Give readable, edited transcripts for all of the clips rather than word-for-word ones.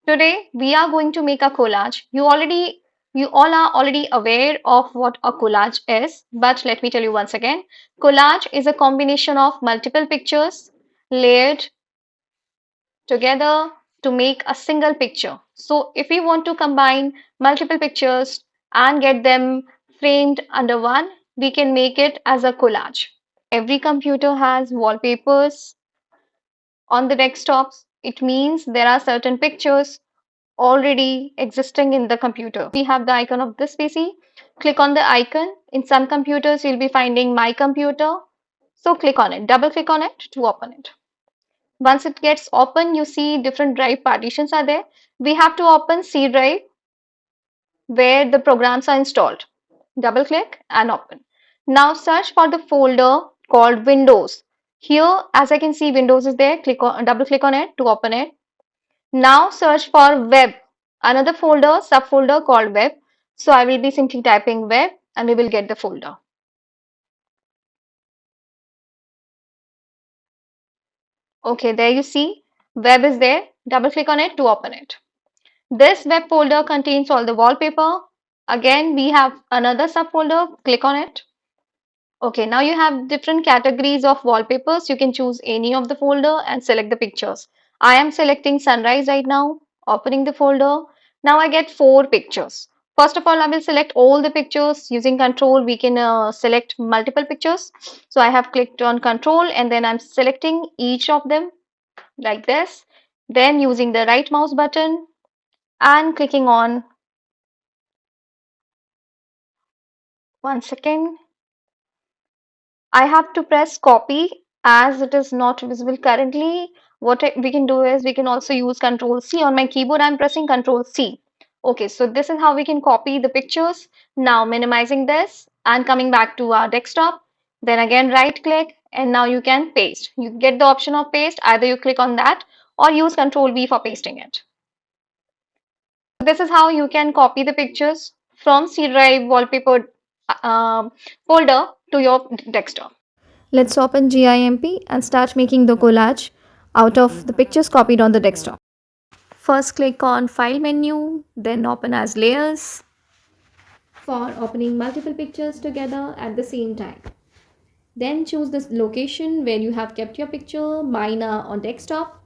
Today we are going to make a collage. You all are already aware of what a collage is, but let me tell you once again. Collage is a combination of multiple pictures layered together to make a single picture. So if we want to combine multiple pictures and get them framed under one, we can make it as a collage. Every computer has wallpapers on the desktops. It means there are certain pictures already existing in the computer. We have the icon of this PC. Click on the icon. In some computers, you'll be finding My Computer. So click on it, double click on it to open it. Once it gets open, you see different drive partitions are there. We have to open C drive where the programs are installed. Double click and open. Now search for the folder called Windows. Here, as I can see, Windows is there. Double click on it to open it. Now search for web, another folder, subfolder called web. So I will be simply typing web and we will get the folder. Okay, there you see web is there. Double click on it to open it. This web folder contains all the wallpaper. Again, we have another subfolder. Click on it. Okay, now you have different categories of wallpapers. You can choose any of the folder and select the pictures. I am selecting sunrise right now, opening the folder. Now I get 4 pictures. First of all, I will select all the pictures. Using control, we can select multiple pictures. So I have clicked on control and then I'm selecting each of them like this. Then using the right mouse button and clicking on one second. I have to press copy as it is not visible currently. We can do is we can also use Control C. On my keyboard, I'm pressing Control C. Okay, so this is how we can copy the pictures. Now minimizing this and coming back to our desktop. Then again right click and now you can paste. You get the option of paste. Either you click on that or use Control V for pasting it. This is how you can copy the pictures from C drive wallpaper folder to your desktop. Let's open GIMP and start making the collage out of the pictures copied on the desktop. First click on File menu, then open as Layers for opening multiple pictures together at the same time. Then choose the location where you have kept your picture. Mine are on desktop.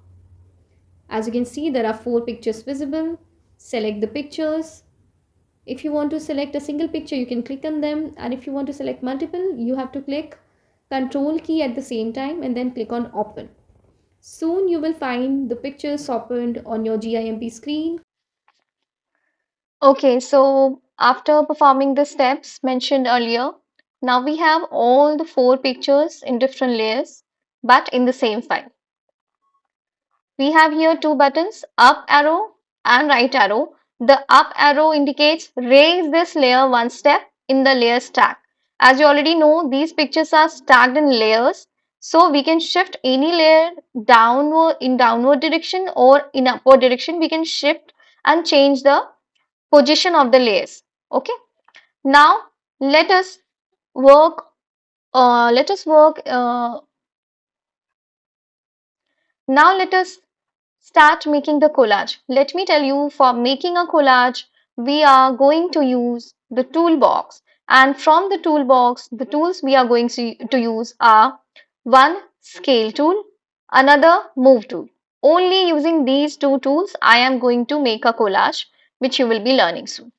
As you can see, there are 4 pictures visible. Select the pictures. If you want to select a single picture, you can click on them, and if you want to select multiple, you have to click Control key at the same time and then click on Open. Soon you will find the pictures opened on your GIMP screen. Okay, so after performing the steps mentioned earlier, now we have all the 4 pictures in different layers, but in the same file. We have here 2 buttons, up arrow and right arrow. The up arrow indicates raise this layer one step in the layer stack. As you already know, these pictures are stacked in layers. So we can shift any layer downward in downward direction or in upward direction. We can shift and change the position of the layers. Okay. Now let us work. Now let us start making the collage. Let me tell you, for making a collage, we are going to use the toolbox. And from the toolbox, the tools we are going to use are one scale tool, another move tool. Only using these 2 tools, I am going to make a collage, which you will be learning soon.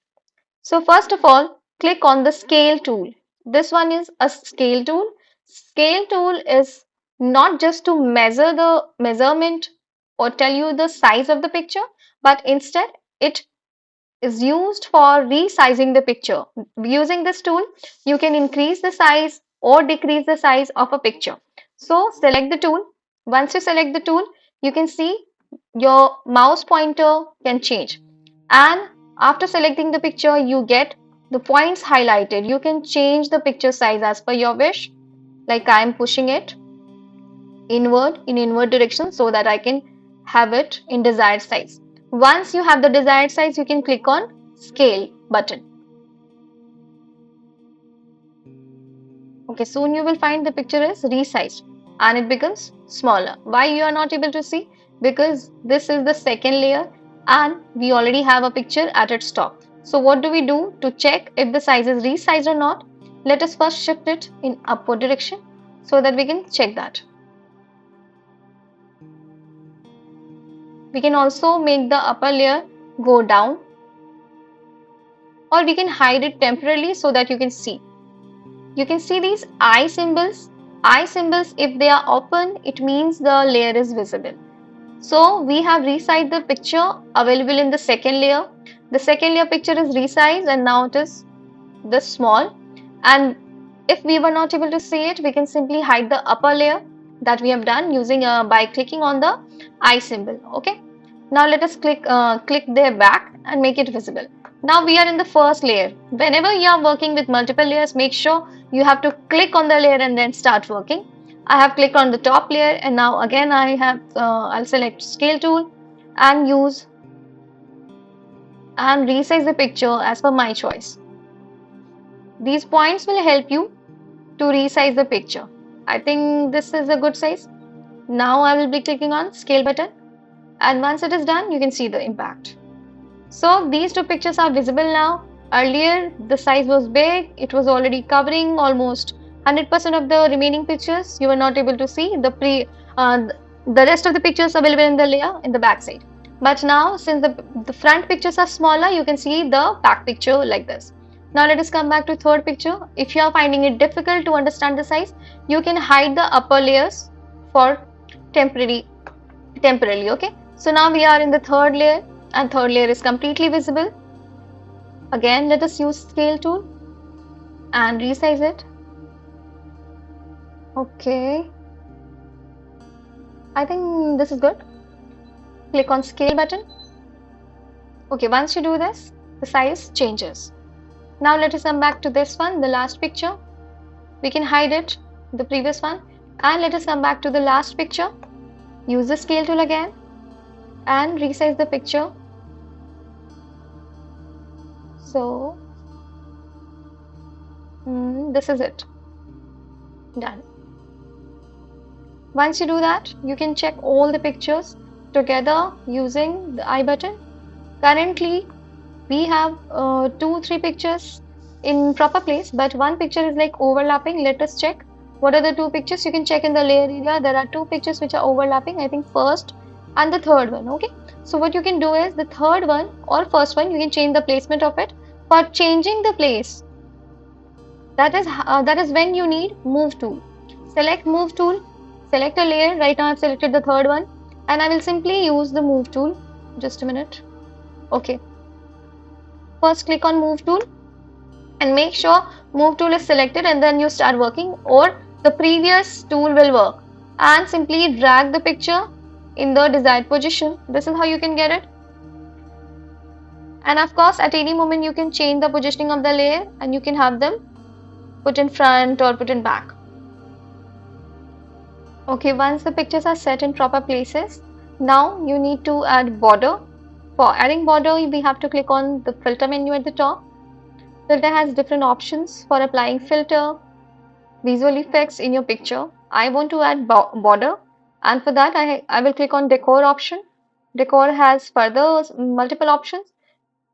So first of all, click on the scale tool. This one is a scale tool. Scale tool is not just to measure the measurement or tell you the size of the picture, but instead it is used for resizing the picture. Using this tool, you can increase the size or decrease the size of a picture. So select the tool. Once you select the tool, you can see your mouse pointer can change. And after selecting the picture, you get the points highlighted. You can change the picture size as per your wish. Like I am pushing it in inward direction so that I can have it in desired size. Once you have the desired size, you can click on scale button. Okay, soon you will find the picture is resized and it becomes smaller. Why you are not able to see? Because this is the second layer and we already have a picture at its top. So what do we do to check if the size is resized or not? Let us first shift it in upward direction so that we can check that. We can also make the upper layer go down, or we can hide it temporarily so that you can see. You can see these eye symbols. Eye symbols, if they are open, it means the layer is visible. So we have resized the picture available in the second layer. The second layer picture is resized and now it is this small. And if we were not able to see it, we can simply hide the upper layer that we have done using by clicking on the eye symbol. Okay. Now let us click there back and make it visible. Now we are in the first layer. Whenever you are working with multiple layers, make sure you have to click on the layer and then start working. I have clicked on the top layer and now again I'll select scale tool and use and resize the picture as per my choice. These points will help you to resize the picture. I think this is a good size. Now I will be clicking on scale button, and once it is done, you can see the impact. So these two pictures are visible now. Earlier the size was big, it was already covering almost 100% of the remaining pictures. You were not able to see the rest of the pictures available in the layer in the back side. But now since the front pictures are smaller, you can see the back picture like this. Now let us come back to third picture. If you are finding it difficult to understand the size, you can hide the upper layers for temporarily. Okay. So now we are in the third layer and third layer is completely visible. Again, let us use scale tool and resize it. Okay. I think this is good. Click on scale button. Okay, once you do this, the size changes. Now let us come back to this one, the last picture. We can hide it, the previous one, and let us come back to the last picture. Use the scale tool again and resize the picture. So this is it. Done. Once you do that, you can check all the pictures together using the I button. Currently, we have 2-3 pictures in proper place, but one picture is like overlapping. Let us check what are the two pictures. You can check in the layer area. There are two pictures which are overlapping. I think first and the third one. Okay. So what you can do is the third one or first one, you can change the placement of it. For changing the place, that is when you need move tool. Select move tool. Select a layer. Right now I've selected the third one and I will simply use the move tool. Just a minute. Okay. First click on move tool and make sure move tool is selected and then you start working, or the previous tool will work, and simply drag the picture in the desired position. This is how you can get it. And of course at any moment you can change the positioning of the layer and you can have them put in front or put in back. Okay, once the pictures are set in proper places, now you need to add border. For adding border, we have to click on the filter menu at the top. Filter has different options for applying filter, visual effects in your picture. I want to add border, and for that I will click on decor option. Decor has further multiple options.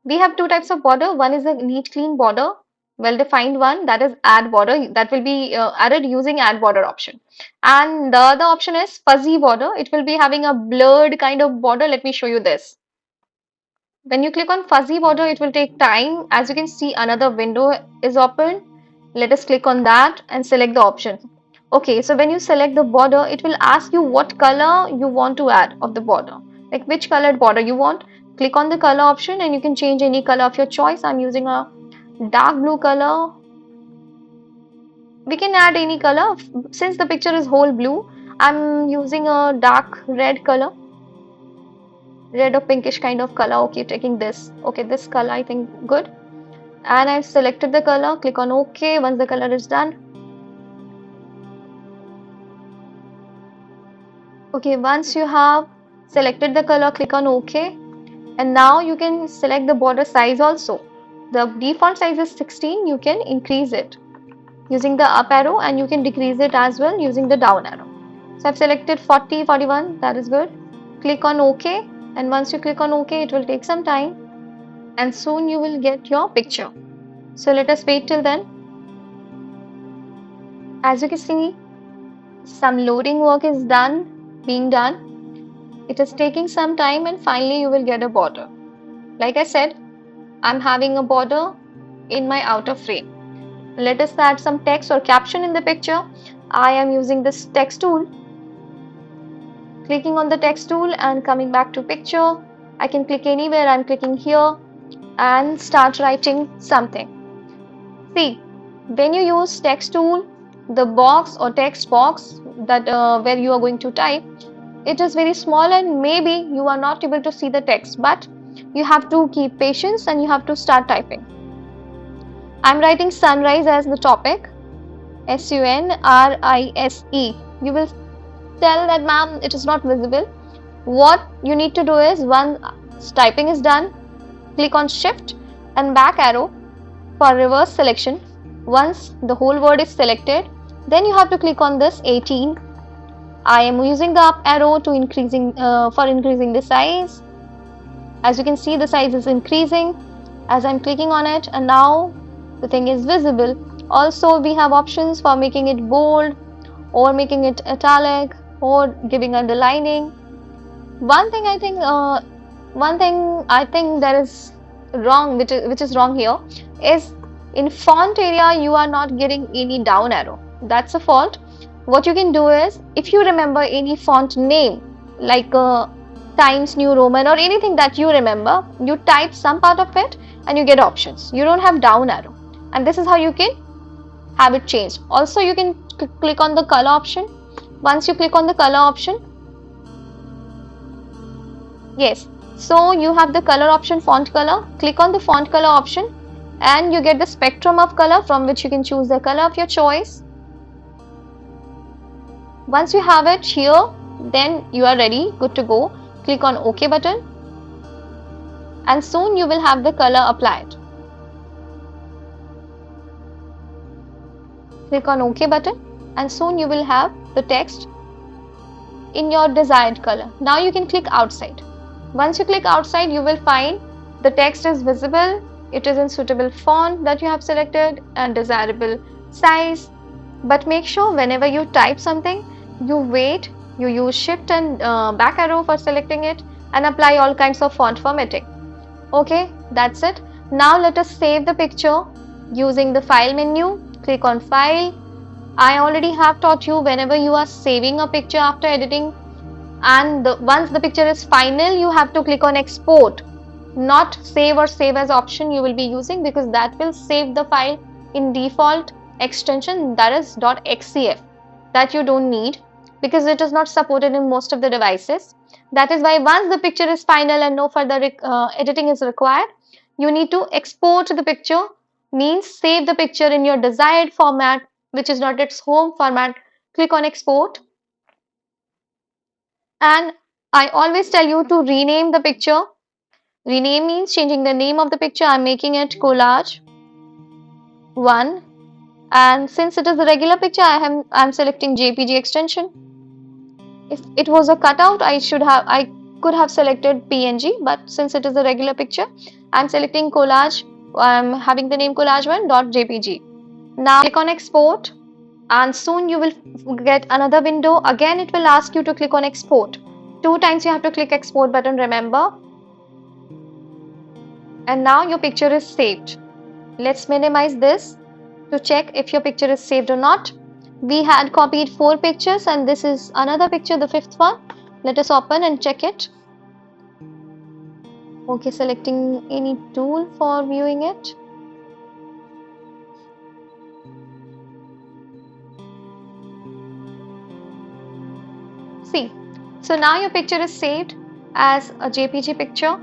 We have two types of border. One is a neat clean border, well defined one, that is add border, that will be added using add border option. And the other option is fuzzy border. It will be having a blurred kind of border. Let me show you this. When you click on fuzzy border, it will take time. As you can see, another window is open. Let us click on that and select the option. Okay, so when you select the border, it will ask you what color you want to add of the border, like which colored border you want. Click on the color option and you can change any color of your choice. I'm using a dark blue color. We can add any color. Since the picture is whole blue, I'm using a dark red color, red or pinkish kind of color. Okay, taking this. Okay, this color I think good. And I've selected the color. Click on OK once the color is done. Okay, once you have selected the color, click on OK. And now you can select the border size also. The default size is 16. You can increase it using the up arrow and you can decrease it as well using the down arrow. So I've selected 40, 41. That is good. Click on OK. And once you click on OK, it will take some time and soon you will get your picture. So let us wait till then. As you can see, some loading work is being done. It is taking some time and finally you will get a border. Like I said, I'm having a border in my outer frame. Let us add some text or caption in the picture. I am using this text tool. Clicking on the text tool and coming back to picture. I can click anywhere. I'm clicking here and start writing something. See, when you use text tool, the box or text box that where you are going to type, it is very small and maybe you are not able to see the text, but you have to keep patience and you have to start typing. I'm writing sunrise as the topic, sunrise. You will tell that, ma'am, it is not visible. What you need to do is, once typing is done, click on shift and back arrow for reverse selection. Once the whole word is selected, then you have to click on this 18. I am using the up arrow to increasing the size. As you can see, the size is increasing as I'm clicking on it, and now the thing is visible. Also, we have options for making it bold or making it italic or giving underlining. One thing I think that is wrong, which is wrong here, is in font area you are not getting any down arrow. That's a fault. What you can do is, if you remember any font name like Times New Roman or anything that you remember, you type some part of it and you get options. You don't have down arrow, and this is how you can have it changed. Also, you can click on the color option. Once you click on the color option, yes, so you have the color option, font color. Click on the font color option and you get the spectrum of color from which you can choose the color of your choice. Once you have it here, then you are ready, good to go. Click on OK button and soon you will have the color applied. Click on OK button and soon you will have the text in your desired color. Now you can click outside. Once you click outside, you will find the text is visible. It is in suitable font that you have selected and desirable size. But make sure whenever you type something, you wait, you use shift and back arrow for selecting it and apply all kinds of font formatting. Okay, that's it. Now let us save the picture using the file menu. Click on file. I already have taught you, whenever you are saving a picture after editing and once the picture is final, you have to click on export. Not save or save as option you will be using, because that will save the file in default extension, that is .xcf, that you don't need because it is not supported in most of the devices. That is why once the picture is final and no further editing is required, you need to export the picture, means save the picture in your desired format, which is not its home format. Click on export. And I always tell you to rename the picture. Rename means changing the name of the picture. I'm making it collage 1, and since it is a regular picture, I'm selecting JPG extension. If it was a cutout, I could have selected PNG, but since it is a regular picture, I'm selecting collage. I'm having the name collage1.jpg. Now click on export and soon you will get another window. Again, it will ask you to click on export. 2 times you have to click export button, remember. And now your picture is saved. Let's minimize this to check if your picture is saved or not. We had copied 4 pictures and this is another picture, the 5th one. Let us open and check it. Okay, selecting any tool for viewing it. See, so now your picture is saved as a JPG picture.